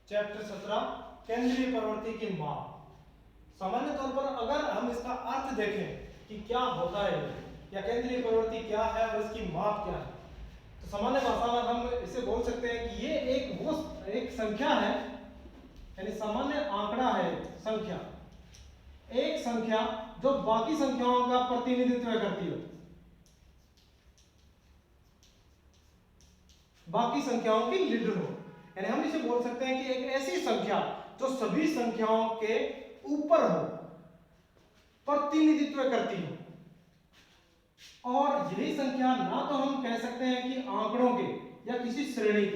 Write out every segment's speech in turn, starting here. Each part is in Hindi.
चैप्टर 17 केंद्रीय प्रवृत्ति की माप। सामान्य तौर पर अगर हम इसका अर्थ देखें कि क्या होता है या केंद्रीय प्रवृत्ति क्या है और इसकी माप क्या है, तो सामान्य भाषा में हम इसे बोल सकते हैं कि ये एक संख्या है, यानी सामान्य आंकड़ा है, संख्या, एक संख्या जो बाकी संख्याओं का प्रतिनिधित्व करती हो, बाकी संख्याओं की लीडर हो। यानी हम इसे बोल सकते हैं कि एक ऐसी संख्या जो सभी संख्याओं के ऊपर हो, प्रतिनिधित्व करती हो। और यही संख्या ना तो हम कह सकते हैं कि आंकड़ों के या किसी श्रेणी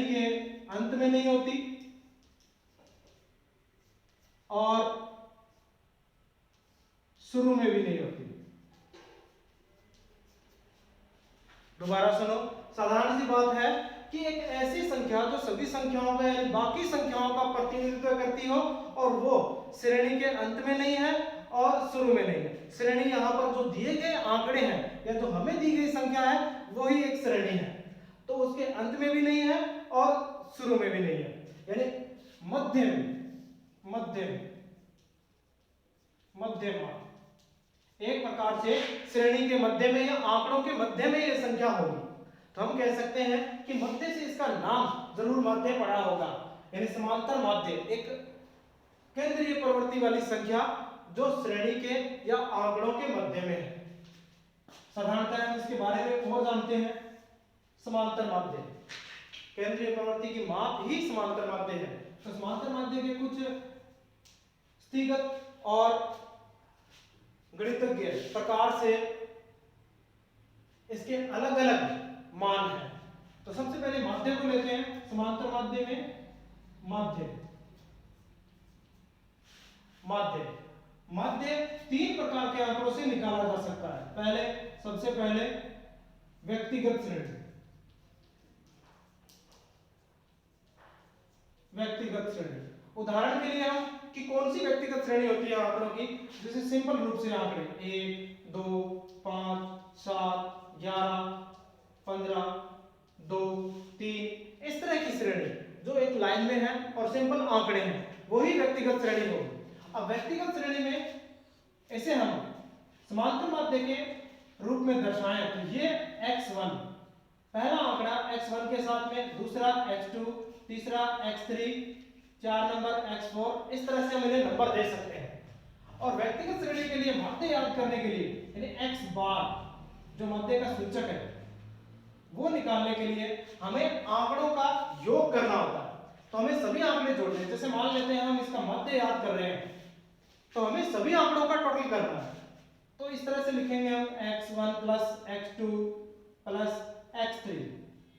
के अंत में नहीं होती और शुरू में भी नहीं होती। दोबारा सुनो, साधारण सी बात है कि एक ऐसी संख्या जो सभी संख्याओं का यानी बाकी संख्याओं का प्रतिनिधित्व करती हो और वो श्रेणी के अंत में नहीं है और शुरू में नहीं है। श्रेणी यहाँ पर जो दिए गए आंकड़े हैं या जो हमें दी गई संख्या है वही एक श्रेणी है, तो उसके अंत में भी नहीं है और शुरू में भी नहीं है, यानी मध्य में एक प्रकार से श्रेणी के मध्य में या आंकड़ों के मध्य में यह संख्या होगी। तो हम कह सकते हैं कि मध्य से इसका नाम जरूर माध्य पड़ा होगा, यानी समांतर माध्य, एक केंद्रीय प्रवृत्ति वाली संख्या जो श्रेणी के या आंकड़ों के मध्य में है। साधारणतः हम इसके बारे में और जानते हैं, समांतर माध्य, केंद्रीय प्रवृत्ति की माप ही समांतर माध्य है। तो समांतर माध्य के कुछ स्थितिगत और गणितज्ञ प्रकार से इसके अलग अलग मान हैं। तो सबसे पहले माध्य को लेते हैं। समांतर माध्य में माध्य तीन प्रकार के आंकड़ों से निकाला जा सकता है। सबसे पहले व्यक्तिगत श्रेणी। उदाहरण के लिए हम कि कौन सी व्यक्तिगत श्रेणी होती है आंकड़ों की, जैसे सिंपल रूप से आंकड़े 1 2 5 7 11 15 2 3, इस तरह की श्रेणी जो एक लाइन में है और सिंपल आंकड़े हैं, वही व्यक्तिगत श्रेणी होगी। अब व्यक्तिगत श्रेणी में इसे हम समांतर माध्य के रूप में दर्शाएं तो ये x1, पहला आंकड़ा x1 के साथ में, दूसरा x2, तीसरा x3, 4 नंबर x4, इस तरह से हम इन्हें नंबर दे सकते हैं। और व्यक्तिगत श्रेणी के लिए माध्य याद करने के लिए यानी x बार जो माध्य का सूचक है वो निकालने के लिए हमें आंकड़ों का योग करना होता है। तो हमें सभी आंकड़े जोड़ने हैं। जैसे मान लेते हैं हम इसका माध्य याद कर रहे हैं तो हमें सभी आंकड़ों का टोटल करना है। तो इस तरह से लिखेंगे हम x1 plus x2 plus x3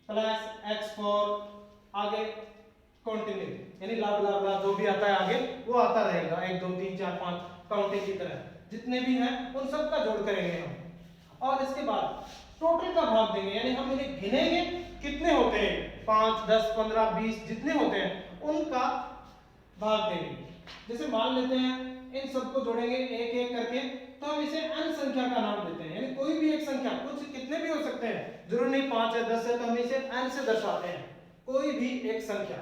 plus x4, आगे कंटिन्यू, यानी लाभ लाभ लाभ जो भी आता है आगे वो आता रहेगा, 1 2 3 4 5 काउंटिंग की तरह जितने भी हैं उन सब का जोड़ करेंगे हम। और इसके बाद टोटल का भाग देंगे, यानी हम इन्हें गिनेंगे कितने होते हैं, 5 10 15 20 जितने होते हैं उनका भाग देंगे। जैसे मान लेते हैं इन सबको जोड़ेंगे एक एक करके, तो हम इसे n संख्या का नाम देते हैं, यानी कोई भी एक संख्या, कुछ कितने भी हो सकते हैं, जरूर नहीं 5 है 10 है, तो हम इसे n से दर्शाते हैं, कोई भी एक संख्या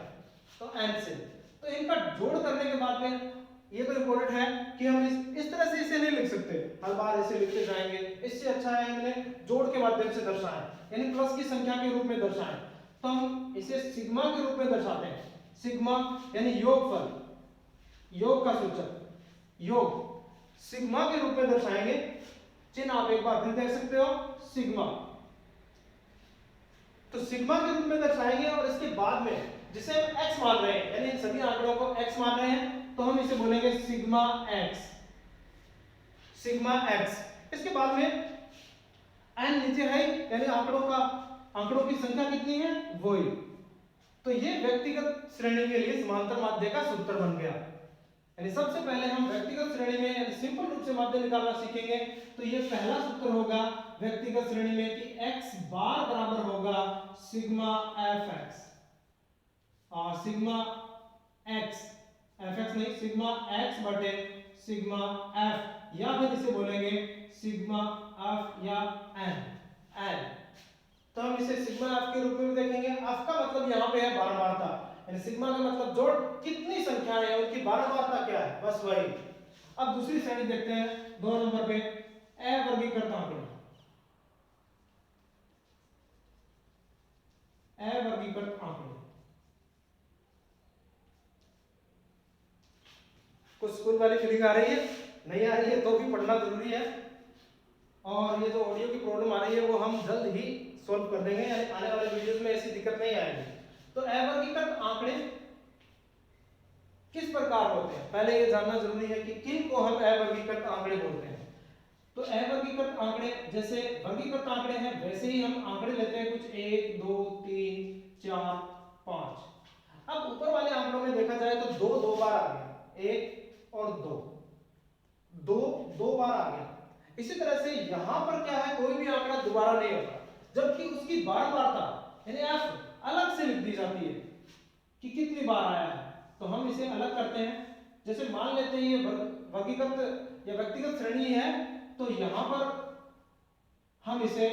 तो n से। तो इनका जोड़ करने के बाद में ये तो इंपॉर्टेंट है कि हम इस तरह से इसे नहीं लिख सकते, हर बार इसे लिखते जाएंगे। इससे अच्छा है इन्हें जोड़ के माध्यम से दर्शाएं, यानी प्लस की संख्या के रूप में दर्शाएं। तो हम इसे सिग्मा के रूप में दर्शाते हैं। सिग्मा यानी योगफल, योग का सूचक, योग सिग्मा के रूप में दर्शाएंगे। चिन्ह आप एक बार फिर देख सकते हो, सिग्मा, तो सिग्मा के रूप में दर्शाएंगे। और इसके बाद में जिसे हम x मान रहे हैं, यानी सभी आंकड़ों को x मान रहे हैं, तो हम इसे बोलेंगे सिग्मा x। इसके बाद में n नीचे है, यानी आंकड़ों की संख्या कितनी है वही। तो ये व्यक्तिगत श्रेणी के लिए समांतर माध्य का सूत्र बन गया। यानी सबसे पहले हम व्यक्तिगत श्रेणी में यानी सिंपल रूप से माध्य निकालना सीखेंगे। तो ये पहला सूत्र होगा व्यक्तिगत श्रेणी में कि x बार बराबर होगा सिग्मा fx, और सिग्मा x, fx नहीं, सिग्मा x बटे सिग्मा f, या फिर इसे बोलेंगे सिग्मा f या n। तो हम इसे सिग्मा एफ के रूप में भी देखेंगे। एफ का मतलब यहाँ पे है बारंबारता, यानी सिग्मा का मतलब जोड़ कितनी संख्याएं हैं उनकी बारंबारता क्या है, बस वही। अब दूसरी श्रेणी देखते हैं 2 नंबर पे, अवर्गीकृत आंकड़े। अवर्गीकृत आंकड़े कुछ स्कूल वाली फीलिंग आ रही है, नहीं आ रही है तो भी पढ़ना जरूरी है। और ये जो ऑडियो की प्रॉब्लम आ रही है वो हम जल्द ही सॉल्व कर देंगे, यानी आने वाले वीडियोस में ऐसी दिक्कत नहीं आएगी। तो अवर्गीकृत आंकड़े किस प्रकार होते हैं, पहले ये जानना जरूरी है कि किन को हम अवर्गीकृत आंकड़े बोलते हैं। तो अवर्गीकृत आंकड़े जैसे वर्गीकृत आंकड़े हैं वैसे ही हम आंकड़े लेते हैं, कुछ 1 2 3 4 5। अब ऊपर वाले आंकड़ों में देखा जाए तो 2 2 बार आ गया, 1 और 2, 2 2 बार आ गया। इसी तरह से यहां पर क्या है, कोई भी आंकड़ा दोबारा नहीं होता, जबकि उसकी बारंबारता यानी एफ अलग से लिख दी जाती है कि कितनी बार आया है। तो हम इसे अलग करते हैं, जैसे मान लेते हैं ये वर्गीकृत या व्यक्तिगत श्रेणी है, तो यहां पर हम इसे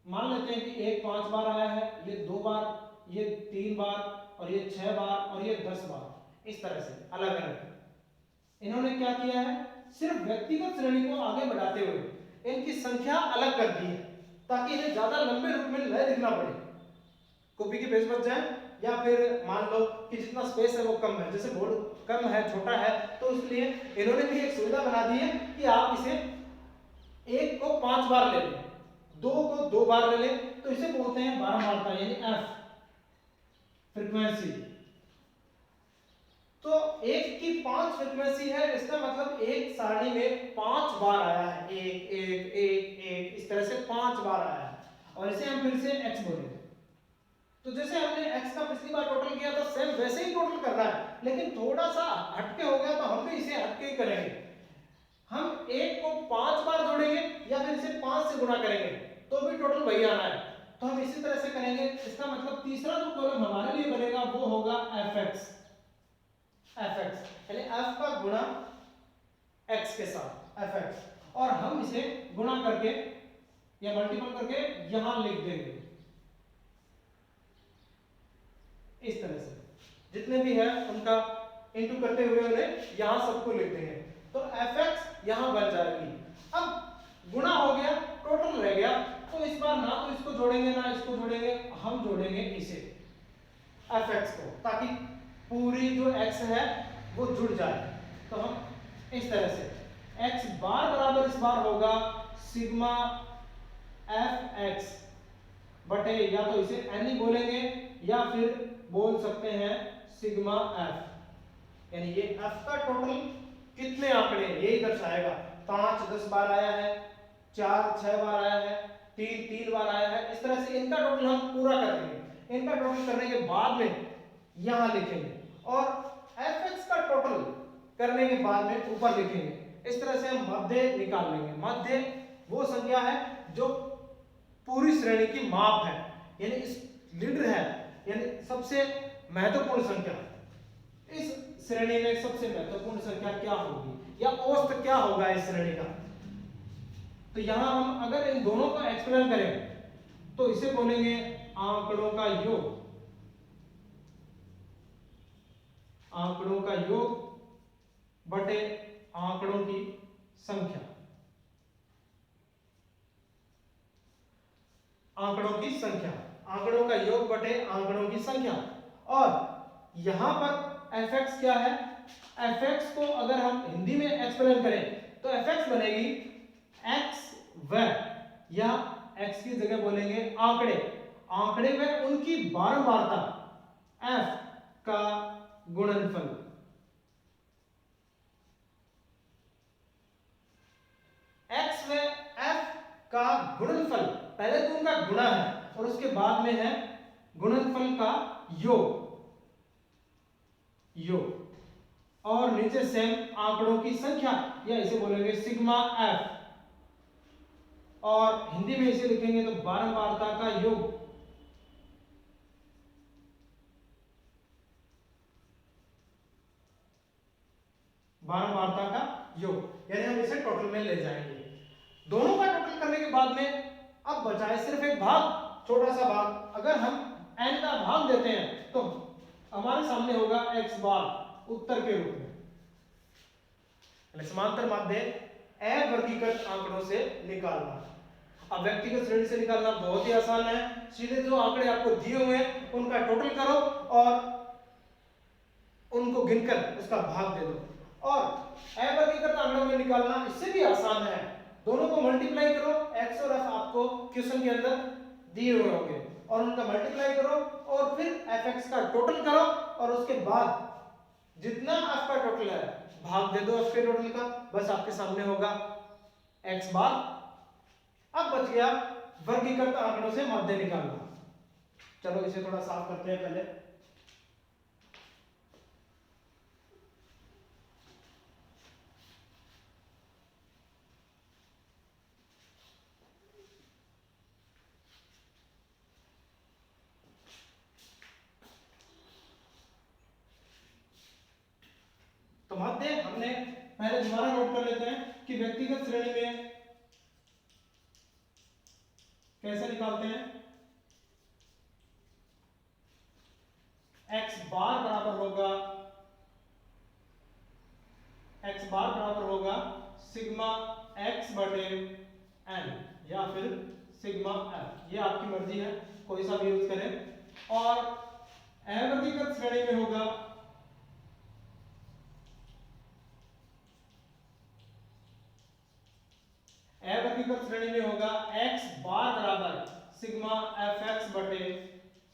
मान लेते हैं कि 1 5 बार आया है, ये 2 बार, ये 3 बार, और ये 6 बार, और ये 10 बार, इस तरह से अलग अलग। इन्होंने क्या किया है, सिर्फ व्यक्तिगत श्रेणी को आगे बढ़ाते हुए इनकी संख्या अलग कर दी है, ताकि इन्हें ज्यादा लंबे रूप में न लिखना पड़े, कॉपी के पेज बच जाए, या फिर मान लो कि जितना स्पेस है वो कम है, जैसे बोर्ड कम है, छोटा है, तो इसलिए इन्होंने भी एक सुविधा बना दी है कि आप इसे 1 को 5 बार ले लें, 2 को 2 बार ले लें, तो इसे बोलते हैं बारंबारता यानी एफ फ्रीक्वेंसी। तो 1 की 5 फ्रीक्वेंसी है, इसका मतलब एक सारणी में 5 बार आया है, 1 1 1 1, इस तरह से 5 बार आया है, और इसे हम फिर से x बोलेंगे। तो जैसे हमने x का पिछली बार टोटल किया था, सेम वैसे ही टोटल करना है, लेकिन थोड़ा सा हटके हो गया तो हम भी इसे हटके ही करेंगे। हम 1 को 5 बार जोड़ेंगे या फिर इसे 5 से गुणा करेंगे तो भी टोटल वही आना है। तो हम इसी तरह से करेंगे, इसका मतलब तीसरा जो कॉलम हमारे लिए बनेगा वो होगा fx, यानी f का गुणा x के साथ fx, और हम इसे गुणा करके या मल्टीपल करके यहां लिख देंगे इस तरह से, जितने भी है उनका इंटू करते हुए उन्हें यहां सबको लिख देंगे, तो fx यहां बन जाएगी। अब गुणा हो गया, टोटल रह गया, तो इस बार ना तो इसको जोड़ेंगे ना इसको जोड़ेंगे, हम जोड़ेंगे इसे fx को, ताकि पूरी जो x है वो जुड़ जाए। तो हम इस तरह से x बार बराबर इस बार होगा सिग्मा fx बटे, या तो इसे n ही बोलेंगे या फिर बोल सकते हैं सिग्मा f, यानी ये f का टोटल कितने आंकड़े यही दर्शाएगा। 5 10 बार आया है, 4 6 बार आया है, 3 3 बार आया है, इस तरह से इनका टोटल हम पूरा कर देंगे। इनका टोटल करने के बाद में यहां लिखेंगे, और fx का टोटल करने के बाद में ऊपर लिखेंगे। इस तरह से हम मध्य निकाल लेंगे। मध्य वो संख्या है जो पूरी श्रेणी की माप है, यानी इस लीडर है, यानी सबसे महत्वपूर्ण संख्या। इस श्रेणी में सबसे महत्वपूर्ण संख्या क्या होगी या औसत क्या होगा इस श्रेणी का। तो यहां हम अगर इन दोनों का एक्सप्लेन करें तो इसे बोलेंगे आंकड़ों का योग, आंकड़ों का योग बटे आंकड़ों की संख्या, आंकड़ों की संख्या, आंकड़ों का योग बटे आंकड़ों की संख्या। और यहां पर fx क्या है, fx को अगर हम हिंदी में एक्सप्लेन करें तो fx बनेगी x व, या x की जगह बोलेंगे आंकड़े, आंकड़े में उनकी बारंबारता f का गुणनफल। x व f का गुणनफल, पहले तो उनका गुणा है और उसके बाद में है गुणनफल का योग, और नीचे सेम आंकड़ों की संख्या, या इसे बोलेंगे सिग्मा एफ, और हिंदी में इसे लिखेंगे तो बारंबारता का योग, बारंबारता का योग, यानी हम इसे टोटल में ले जाएंगे। दोनों का टोटल करने के बाद में अब बचा है सिर्फ एक भाग, छोटा सा भाग, अगर हम n का भाग देते हैं तो हमारे सामने होगा x बार उत्तर के रूप में। समांतर माध्य अवर्गीकृत आंकड़ों से निकालना। अब व्यक्तिगत श्रेणी से निकालना बहुत ही आसान है। सीधे जो आंकड़े आपको दिए हुए हैं उनका टोटल करो और उनको गिनकर उसका भाग दे दो। और अवर्गीकृत आंकड़ों में निकालना इससे भी आसान है, दोनों को मल्टीप्लाई करो, x और f आपको क्वेश्चन के अंदर दिए हुए होंगे और उनका मल्टीप्लाई करो और फिर fx का टोटल करो और उसके बाद जितना आपका टोटल है भाग दे दो f के टोटल का, बस आपके सामने होगा x बार। अब बच गया वर्गीकृत आंकड़ों से माध्य निकालना। चलो इसे थोड़ा साफ करते हैं पहले। तो माध्य हमने पहले दोबारा नोट कर लेते हैं कि व्यक्तिगत श्रेणी में कैसे निकालते हैं। x बार बराबर होगा सिग्मा x बटे n या फिर सिग्मा f, ये आपकी मर्जी है, कोई सा भी यूज करें। और अवर्गीकृत श्रेणी में होगा x बार बराबर सिग्मा fx बटे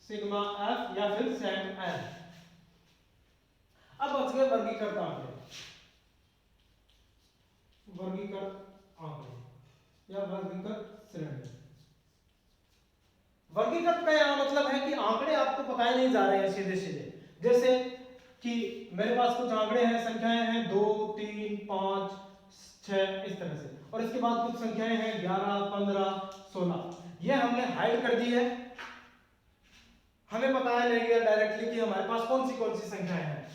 सिग्मा f या फिर सेक n। अब बच गए वर्गीकृत आंकड़े या वर्गीकृत श्रेणी। वर्गीकृत का यह मतलब है कि आंकड़े आपको पकाए नहीं जा रहे हैं सीधे सीधे, जैसे कि मेरे पास कुछ आंकड़े हैं, संख्याएं हैं 2 3 5 6 इस तरह से, और इसके बाद कुछ संख्याएं हैं 11 15 16, ये हमने हाइड कर दी है। हमें पता है नहीं है डायरेक्टली कि हमारे पास कौन सी संख्याएं हैं,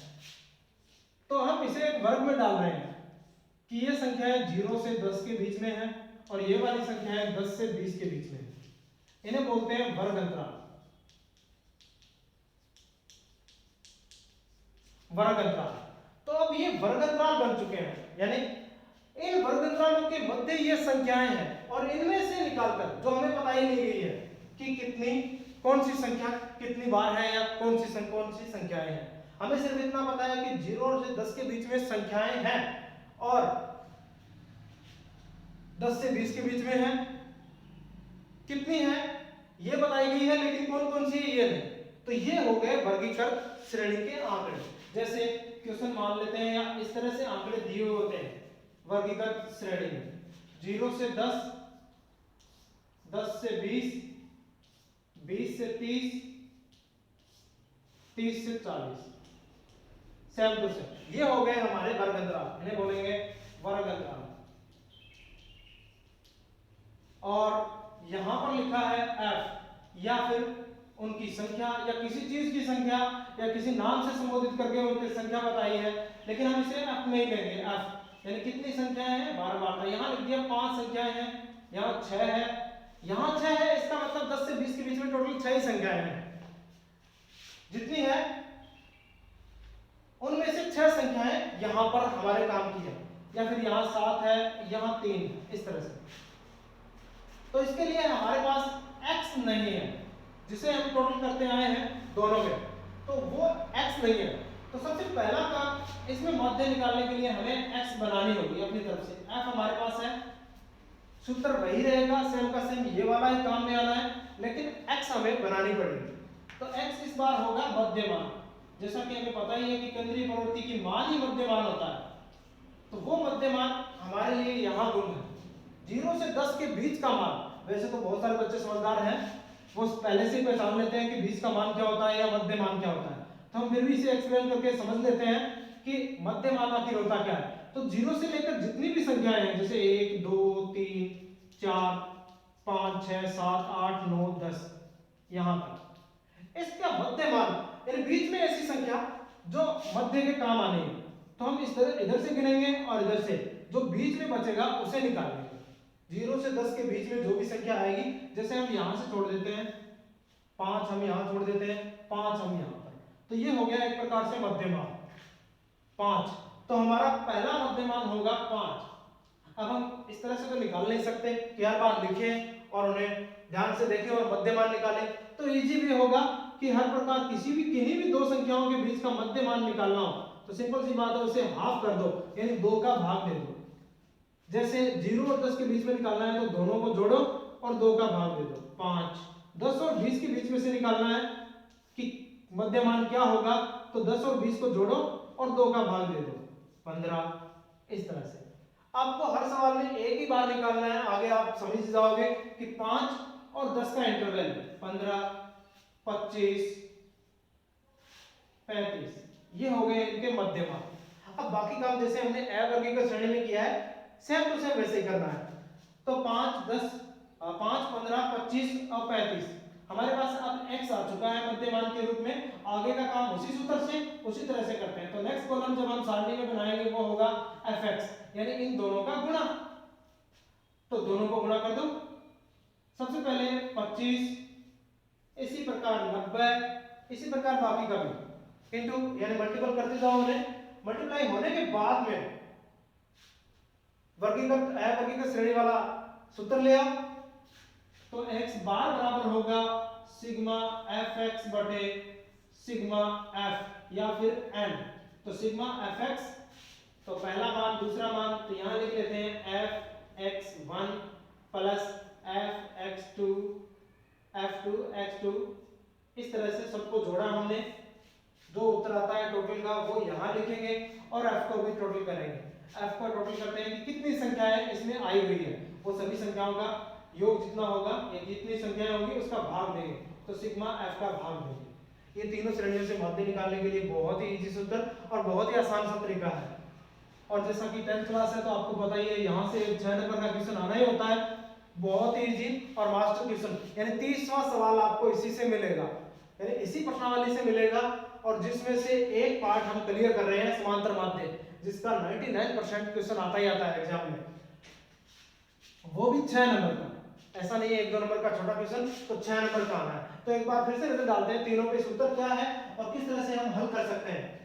तो हम इसे एक वर्ग में डाल रहे हैं कि ये संख्याएं 0 से 10 के बीच में है और ये वाली संख्याएं 10 से 20 के बीच में है। इन्हें बोलते हैं वर्ग अंतराल। तो अब ये वर्ग अंतराल बन चुके हैं, यानी इन वर्ग अंतरालों के मध्य ये संख्याएं हैं और इनमें से निकालकर जो हमें पता ही नहीं गई है कि कौन सी संख्या कितनी बार है या कौन सी संख्याएं हैं, हमें सिर्फ इतना पता है कि 0 से 10 के बीच में संख्याएं हैं और 10 से 20 के बीच में है। कितनी है ये बताई गई है, लेकिन कौन कौन सी है ये नहीं। तो ये हो गए वर्गीकृत श्रेणी के आंकड़े। जैसे क्वेश्चन मान लेते हैं या इस तरह से आंकड़े दिए होते हैं वर्गीकृत श्रेणी में 0 से 10, 10 से 20, 20 से 30, 30 से 40, सेम टू सेम। ये हो गए हमारे वर्ग अंतराल, इन्हें बोलेंगे वर्ग अंतराल। और यहां पर लिखा है f या फिर उनकी संख्या या किसी चीज की संख्या या किसी नाम से संबोधित करके उनकी संख्या बताई है, लेकिन हम इसे f में ही लेंगे। f यानी कितनी संख्याएं हैं 12 बार। यहां लिख दिया 5 संख्याएं हैं, यहां 6 है, यहां 6 है, इसका मतलब 10 से 20 के बीच में टोटल 6 ही संख्याएं हैं। जितनी है उनमें से 6 संख्याएं यहां पर हमारे काम की है, या फिर यहां 7 है, यहां 3 है, इस तरह से। तो इसके लिए हमारे पास x नहीं है जिसे हम टोटल करते आए हैं दोनों में, तो वो x नहीं है। तो सबसे पहला काम इसमें माध्य निकालने के लिए हमें x बनानी होगी अपनी तरफ से। f हमारे पास है, सूत्र वही रहेगा सेम का सेम, ये वाला ही काम में आना है, लेकिन x हमें बनानी पड़ेगी। तो x इस बार होगा मध्यमान। जैसा कि हमें पता ही है कि केंद्रीय प्रवृत्ति की मान ही मध्यमान होता है, तो वो मध्यमान हमारे लिए यहाँ गुण है 0 से 10 के बीच का मान। वैसे तो बहुत सारे बच्चे समझदार हैं, वो पहले से पहचान लेते हैं कि बीच का मान क्या होता है या मध्यमान क्या होता है, तो हम फिर भी इसे एक्सप्लेन करके समझ लेते हैं कि मध्यमान आखिर होता क्या है। तो 0 से लेकर जितनी भी संख्याएं हैं, जैसे 1 2 3 4 5 6 7 8 9 10 यहां तक, इसका मध्यमान यानी बीच में ऐसी संख्या जो मध्य के काम आने है, तो हम इस तरह इधर से गिनेंगे और इधर से जो बीच में बचेगा उसे निकालेंगे। 0 से 10 के बीच में जो भी संख्या आएगी, जैसे हम यहां से छोड़ देते हैं 5 हम यहाँ छोड़ देते हैं, 5 हम यहाँ पर, तो ये हो गया एक प्रकार से मध्यमान 5। तो हमारा पहला मध्यमान होगा 5। अब हम इस तरह से तो निकाल नहीं सकते कि हर बार लिखें और उन्हें ध्यान से देखें और मध्यमान निकालें, तो इजी भी होगा कि हर प्रकार किन्हीं भी दो संख्याओं के बीच का मध्यमान निकालना हो तो सिंपल सी बात है, उसे हाफ कर दो, यानी 2 का भाग दे दो। जैसे 0 और 10 के बीच में निकालना है तो दोनों को जोड़ो और 2 का भाग दे दो। 5 10 और 20 के बीच में से निकालना है कि मध्यमान क्या होगा, तो 10 और 20 को जोड़ो और 2 का भाग दे दो, 15। इस तरह से आपको हर सवाल में एक ही बार निकालना है। आगे आप समझ जाओगे कि 5 और 10 का इंटरवल 15, 25, 35, ये हो गए इनके मध्यमान। अब बाकी काम जैसे हमने अवर्गीकृत श्रेणी में किया है सेम टू सेम वैसे ही करना है। तो 5, 10, 5, 15, 25 और 35 हमारे पास अब x आ चुका है मध्यमान के रूप में। आगे का काम उसी सूत्र से उसी तरह से करते हैं। तो नेक्स्ट कॉलम जब हम सारणी में बनाएंगे वो होगा fx, यानी इन दोनों का गुणा। तो दोनों को गुणा कर दो। सबसे पहले 25, इसी प्रकार 90, इसी प्रकार बाकी का भी इनटू, यानी मल्टीपल करते जाओ उन्हें। मल्टीप्लाई होने के बाद में वर्गीकृत अवर्गीकृत श्रेणी वाला सूत्र ले आओ। तो x बार बराबर होगा सिग्मा fx बटे सिग्मा f या फिर n। तो सिग्मा fx, तो पहला मान दूसरा मान तो यहां लिख लेते हैं fx1 प्लस fx2 f2x2। इस तरह से सबको जोड़ा हमने, जो उत्तर आता है टोटल का वो यहां लिखेंगे और f को भी टोटल करेंगे। f को टोटल करते हैं कि कितनी संख्याएं इसमें आई हुई है, वो सभी संख्याओं का योग जितना होगा या जितनी संख्याएं होंगी उसका भाग देंगे, तो सिग्मा f का भाग देंगे। ये तीनों श्रेणियों से माध्य निकालने के लिए बहुत ही इजी सूत्र और बहुत ही आसान सा तरीका है। और जैसा कि 10th क्लास है तो आपको पता ही है, यहाँ से 6 नंबर का क्वेश्चन आना ही होता है, बहुत ही इजी और मास्टर क्वेश्चन, यानी 30वां सवाल आपको इसी से मिलेगा, यानी इसी प्रश्नावली से मिलेगा। और जिसमें से एक पार्ट हम क्लियर कर रहे हैं समांतर माध्य, जिसका 99% क्वेश्चन आता ही आता है एग्जाम में, वो भी 6 नंबर का। ऐसा नहीं है 1-2 नंबर का छोटा क्वेश्चन तो 6 नंबर का आना है। तो एक बार फिर से नजर डालते हैं तीनों पे सूत्र क्या है और किस तरह से हम हल कर सकते हैं।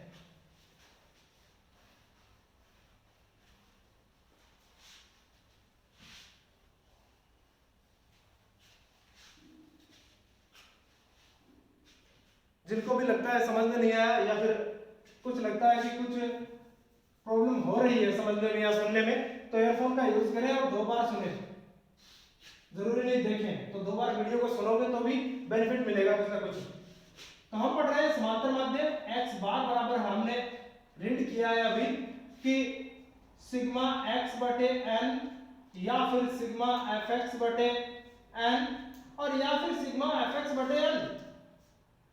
जिनको भी लगता है समझ में नहीं आया या फिर कुछ लगता है कि कुछ प्रॉब्लम हो रही है समझने में या सुनने में, तो ईयरफोन का यूज करें और 2 बार सुने, जरूरी नहीं देखें। तो 2 बार वीडियो को सुनोगे तो भी बेनिफिट मिलेगा कुछ ना कुछ। तो हम पढ़ रहे हैं समांतर माध्य x बार बराबर, हमने रीड किया है अभी कि सिग्मा x बटे n या फिर सिग्मा fx बटे n और या फिर सिग्मा fx बटे n।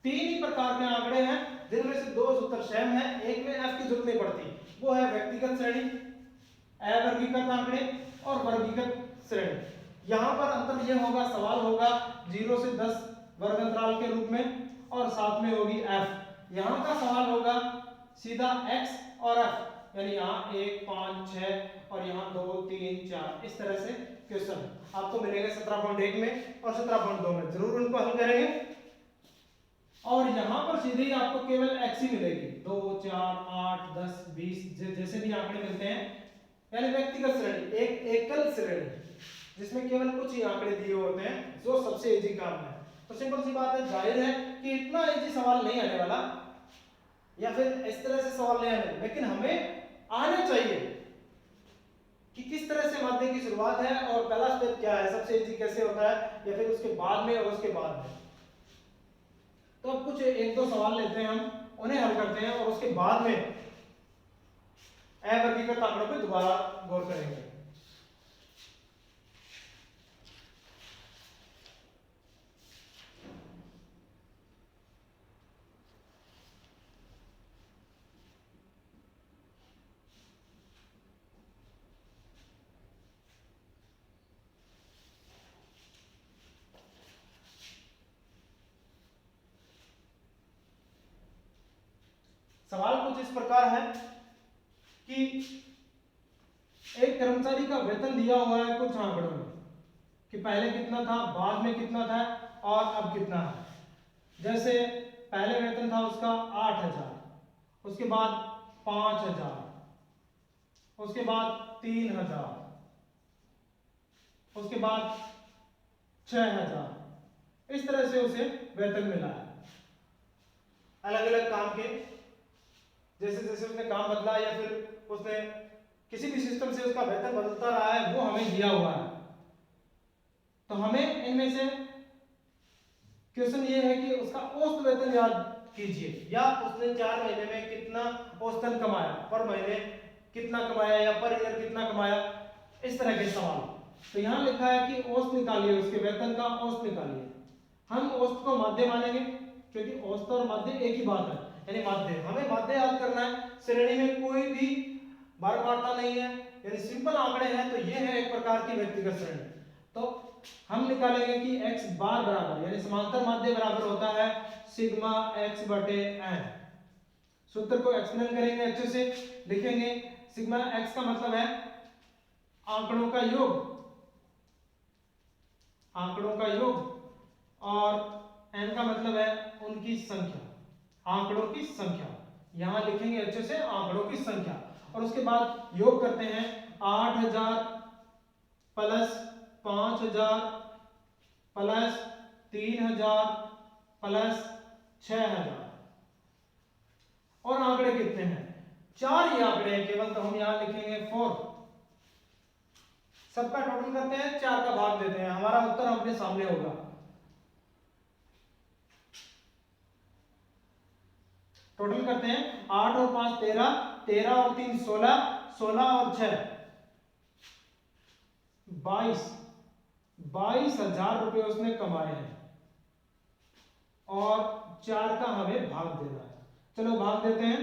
3 ही प्रकार के आंकड़े हैं जिनमें से 2 सूत्र सेम है, एक में f की जरूरत नहीं पड़ती, वो है व्यक्तिगत श्रेणी, अवर्गीकृत आंकड़े और वर्गीकृत श्रेणी। यहाँ पर अंतर यह होगा, सवाल होगा 0 से 10 वर्ग अंतराल के रूप में और साथ में होगी f। यहाँ का सवाल होगा सीधा x और f, यानी यहाँ 1, 5, 6 और यहाँ 2, 3, 4, इस तरह से क्वेश्चन आपको मिलेगा 17.1 में और 17.2 में, जरूर उनको हल करेंगे। और यहाँ पर सीधे ही आपको केवल x ही मिलेगी, 2, 4, 8, 10, 20 जैसे भी आंकड़े मिलते हैं, यानी व्यक्तिगत श्रेणी, एक एकल श्रेणी जिसमें केवल कुछ ही आंकड़े दिए होते हैं, जो सबसे इजी काम है। तो सिंपल सी बात है, जाहिर है कि इतना इजी सवाल नहीं आने वाला या फिर इस तरह से सवाल नहीं आने, लेकिन हमें आने चाहिए कि किस तरह से माध्य की शुरुआत है और पहला स्टेप क्या है, सबसे इजी कैसे होता है, या फिर उसके बाद में और उसके बाद में। तो अब कुछ 1-2 सवाल लेते हैं हम, उन्हें हल करते हैं और उसके बाद में अवर्गीकृत आंकड़ों पे दोबारा गौर करेंगे। सवाल कुछ इस प्रकार है कि एक कर्मचारी का वेतन दिया हुआ है कुछ आंकड़ों में, कि पहले कितना था, बाद में कितना था और अब कितना है। जैसे पहले वेतन था उसका 8,000, उसके बाद 5,000, उसके बाद 3,000, उसके बाद 6,000, इस तरह से उसे वेतन मिला है अलग अलग काम के। जैसे जैसे उसने काम बदला या फिर उसने किसी भी सिस्टम से उसका वेतन बदलता रहा है, वो हमें दिया हुआ है। तो हमें इनमें से क्वेश्चन ये है कि उसका औसत वेतन याद कीजिए, या उसने 4 महीने में कितना औसतन कमाया, पर महीने कितना कमाया या पर ईयर कितना कमाया, इस तरह के सवाल। तो यहाँ लिखा है कि औसत निकालिए, उसके वेतन का औसत निकालिए। हम औसत को माध्य मानेंगे क्योंकि औसत और माध्य एक ही बात है, यानी माध्य। हमें माध्य याद करना है। श्रेणी में कोई भी बारबारता नहीं है, यानी सिंपल आंकड़े हैं, तो ये है एक प्रकार की व्यक्तिगत श्रेणी। तो हम निकालेंगे कि x बार बराबर यानी समांतर माध्य बराबर होता है सिग्मा x बटे n। सूत्र को एक्सप्लेन करेंगे, अच्छे से लिखेंगे। सिग्मा x का मतलब है आंकड़ों का योग, आंकड़ों का योग, और n का मतलब है उनकी संख्या, आंकड़ों की संख्या। यहां लिखेंगे अच्छे से आंकड़ों की संख्या, और उसके बाद योग करते हैं 8,000 प्लस 5,000 प्लस 3,000 प्लस 6,000, और आंकड़े कितने हैं? 4 ही आंकड़े हैं केवल, तो हम यहां लिखेंगे 4। सबका टोटल करते हैं, 4 का भाग देते हैं, हमारा उत्तर अपने सामने होगा। टोटल करते हैं 8 और 5 13, 13 और 3 16, 16 और 6 22,000 रुपए उसने कमाए हैं, और 4 का हमें भाग देना है। चलो भाग देते हैं,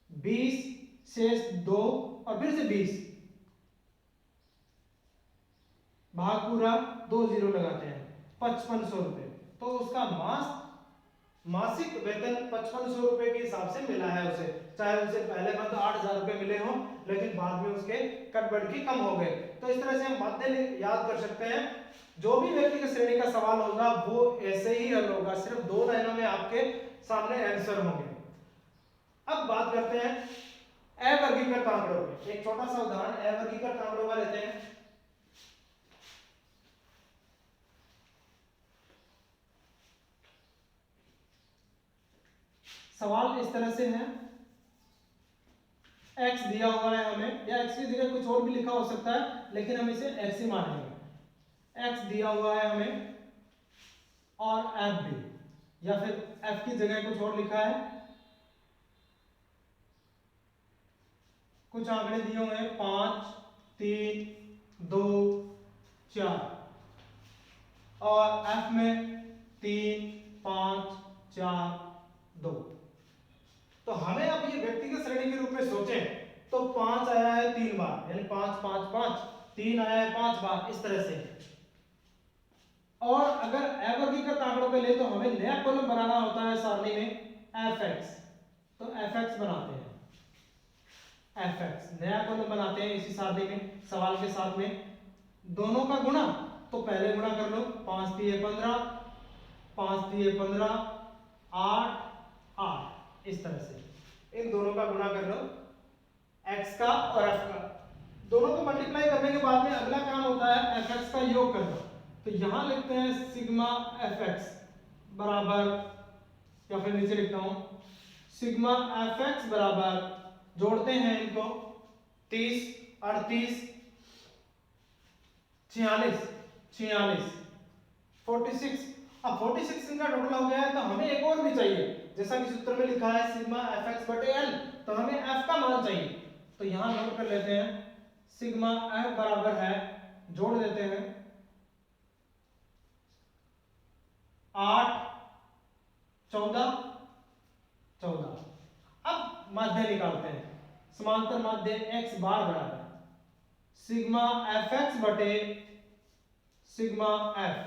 20 शेष 2 और फिर से 20, भाग पूरा 2 जीरो लगाते हैं, 5500 रुपए। तो उसका मासिक वेतन 5500 रुपए के हिसाब से मिला है उसे, चाहे उसे पहले मंथ 8,000 रुपए मिले हों, लेकिन बाद में उसके कट बढ़ कम हो गए। तो इस तरह से हम माध्य याद कर सकते हैं। जो भी व्यक्तिगत श्रेणी का सवाल होगा वो ऐसे ही हल होगा, सिर्फ 2 लाइनों में आपके सामने आंसर होंगे। अब बात करते हैं अवर्गीकृत आंकड़ों पे। एक छोटा सा उदाहरण अवर्गीकृत आंकड़ों का लेते हैं। सवाल इस तरह से है, x दिया हुआ है हमें, या x की जगह कुछ और भी लिखा हो सकता है, लेकिन हम इसे x ही मानेंगे। x दिया हुआ है हमें, और f भी, या फिर f की जगह कुछ और लिखा है, कुछ आंकड़े दिए हुए हैं 5 3 2 4, और f में 3 5 4 2। तो हमें अब ये व्यक्तिगत श्रेणी के रूप में सोचें तो 5 आया है 3 बार, यानी 5 5 5, 3 आया है 5 बार, इस तरह से। और अगर अवर्गीकृत आंकड़ों पे ले तो हमें नया कॉलम बनाना होता है सारणी में fx, तो fx बनाते हैं, fx नया कॉलम बनाते हैं इसी सारणी में। सवाल के साथ में दोनों का गुणा, तो पहले गुणा कर लो, 5 3 15, 5 3 15, 8 8, इस तरह से इन दोनों का गुणा कर लो, x का और f का। दोनों को मल्टीप्लाई करने के बाद में अगला काम होता है fx का योग करना। तो यहां लिखते हैं सिग्मा fx बराबर, या फिर नीचे लिखता हूं सिग्मा fx बराबर, जोड़ते हैं इनको, 30 38 46 46 46। अब 46 इनका टोटल हो गया है, तो हमें एक और भी चाहिए, जैसा कि सूत्र में लिखा है सिग्मा fx बटे l, तो हमें f का मान चाहिए। तो यहां नोट कर लेते हैं, सिग्मा f बराबर है, जोड़ देते हैं 8 14 14। अब माध्य निकालते हैं, समांतर माध्य x बार बराबर सिग्मा fx बटे सिग्मा f,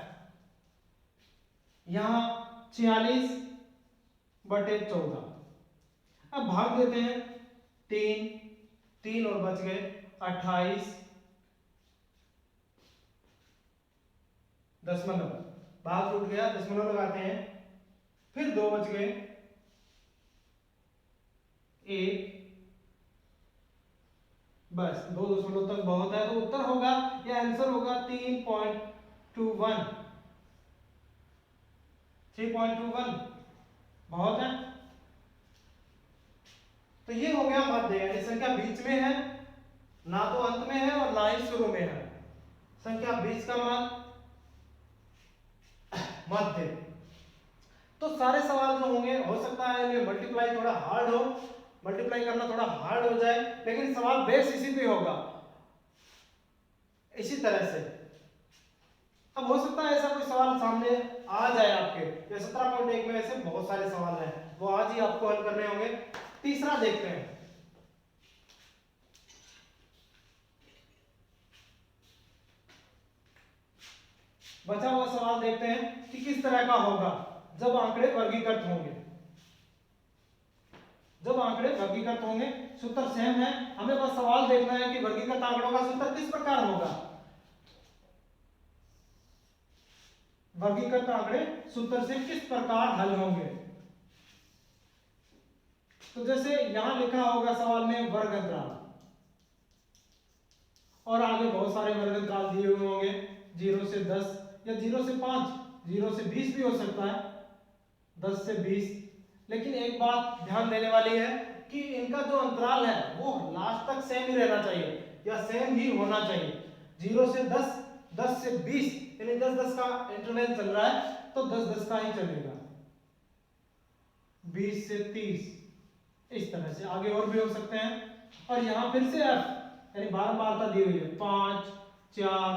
यहां 46 बटे 14। अब भाग देते हैं, 3 3 और बच गए 28 दशमलव, भाग टूट गया, दशमलव लगाते हैं, फिर 2 बच गए, 1, बस 2 दशमलव तक बहुत है, तो उत्तर होगा या आंसर होगा 3.21, 3.21 बहुत है। तो ये हो गया मध्य, यानी संख्या बीच में है, ना तो अंत में है और ना ही शुरू में है, संख्या बीच का मान मध्य। तो सारे सवाल जो होंगे, हो सकता है इनमें मल्टीप्लाई थोड़ा हार्ड हो, मल्टीप्लाई करना थोड़ा हार्ड हो जाए, लेकिन सवाल बेस इसी पे होगा, इसी तरह से। अब हो सकता है ऐसा कोई सवाल सामने आ जाए आपके, ये 17.1 में ऐसे बहुत सारे सवाल हैं, वो आज ही आपको हल करने होंगे। तीसरा देखते हैं, बचा हुआ सवाल देखते हैं कि किस तरह का होगा जब आंकड़े वर्गीकृत होंगे। जब आंकड़े वर्गीकृत होंगे, सूत्र सेम है, हमें बस सवाल देखना है कि वर्गीकृत आंकड़ों का सूत्र किस प्रकार होगा। वर्गीकृत आंकड़े सूत्र से किस प्रकार हल होंगे। तो जैसे यहां लिखा होगा सवाल में वर्ग अंतराल, और आगे बहुत सारे वर्ग अंतराल दिए हुए होंगे, 0 से 10 या 0 से 5, 0 से 20 भी हो सकता है, 10 से 20। लेकिन एक बात ध्यान देने वाली है कि इनका जो अंतराल है वो लास्ट तक सेम ही रहना चाहिए या सेम ही होना चाहिए। 0 से 10, 10 से 20, यानी 10-10 का इंटरवल चल रहा है तो 10-10 का ही चलेगा। 20 से 30, इस तरह से आगे और भी हो सकते हैं। और यहाँ फिर से f यानी बारंबारता दी हुई है, 5, 4,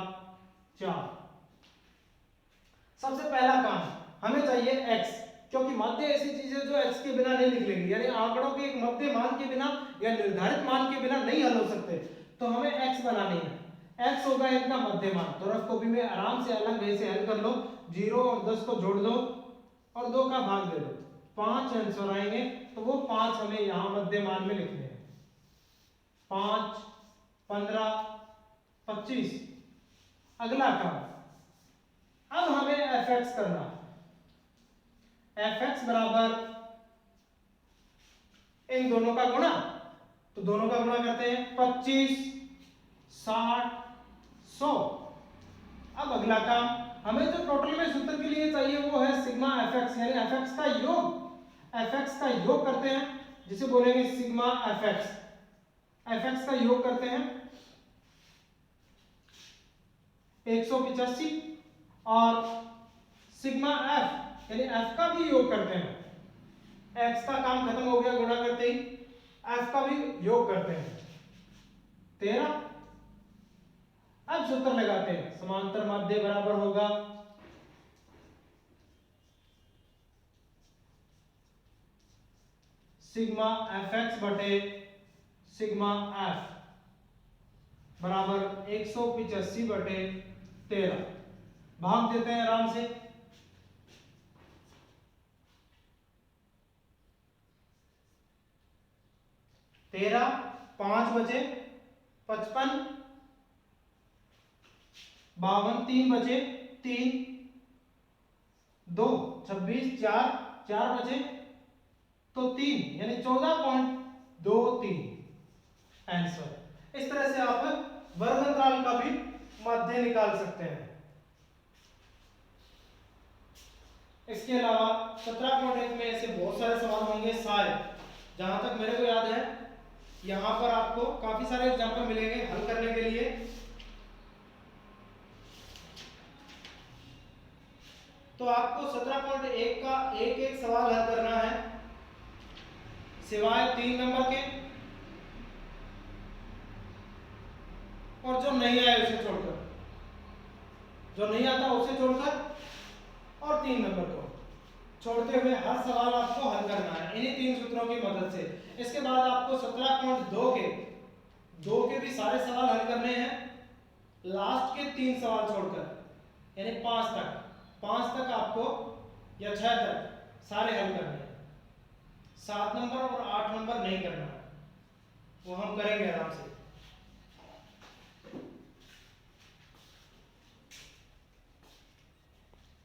4। सबसे पहला काम हमें चाहिए x, क्योंकि मध्य ऐसी चीज है जो x के बिना नहीं निकलेगी, यानी आंकड़ों के एक मध्य मान के बिना या निर्धारित मान के बिना नहीं हल हो सकते, तो हमें x बनानी है। x होगा इनका मध्य मान, तो रफ कॉपी में आराम से अलग वे से हल कर लो, 0 और 10 को जोड़ दो और 2 का भाग दे दो, 5 आंसर आएंगे, तो वो 5 हमें यहाँ मध्य मान में लिखने हैं। 5, 15, 25। अगला काम, अब हमें fx करना है। fx बराबर इन दोनों का गुणा, तो दोनों का गुणा करते हैं, 25, 60, 100। अब अगला काम, हमें जो टोटल में सूत्र के लिए चाहिए वो है सिग्मा fx, यानी fx का योग, fx का योग करते हैं, जिसे बोलेंगे सिग्मा fx। fx का योग करते हैं 185 और सिग्मा f यानी f का भी योग करते हैं। x का काम खत्म हो गया गुणा करते ही, f का भी योग करते हैं 13। अब सूत्र लगाते हैं, समांतर माध्य बराबर होगा सिग्मा fx बटे सिग्मा f बराबर 185 बटे 13। भाग देते हैं आराम से, तेरह, 5 बचे 55, 52, 3 बचे 3, 2, 26, 4 बचे तो 3, यानी 14.23 आंसर। इस तरह से आप वर्ग अंतराल का भी मध्य निकाल सकते हैं। इसके अलावा 17.1 में ऐसे बहुत सारे सवाल होंगे, शायद जहां तक मेरे को याद है यहां पर आपको काफी सारे एग्जांपल मिलेंगे हल करने के लिए। तो आपको 17.1 का एक एक सवाल हल करना है, सिवाय 3 नंबर के, और जो नहीं आए उसे छोड़कर, जो नहीं आता उसे छोड़कर और 3 नंबर को छोड़ते हुए हर सवाल आपको हल करना है इन्हीं 3 सूत्रों की मदद से। इसके बाद आपको 17.2 के भी सारे सवाल हल करने हैं, लास्ट के 3 सवाल छोड़कर, यानी 5 तक आपको या 6 तक सारे हल करने हैं। 7 नंबर और 8 नंबर नहीं करना है, वो हम करेंगे आराम से।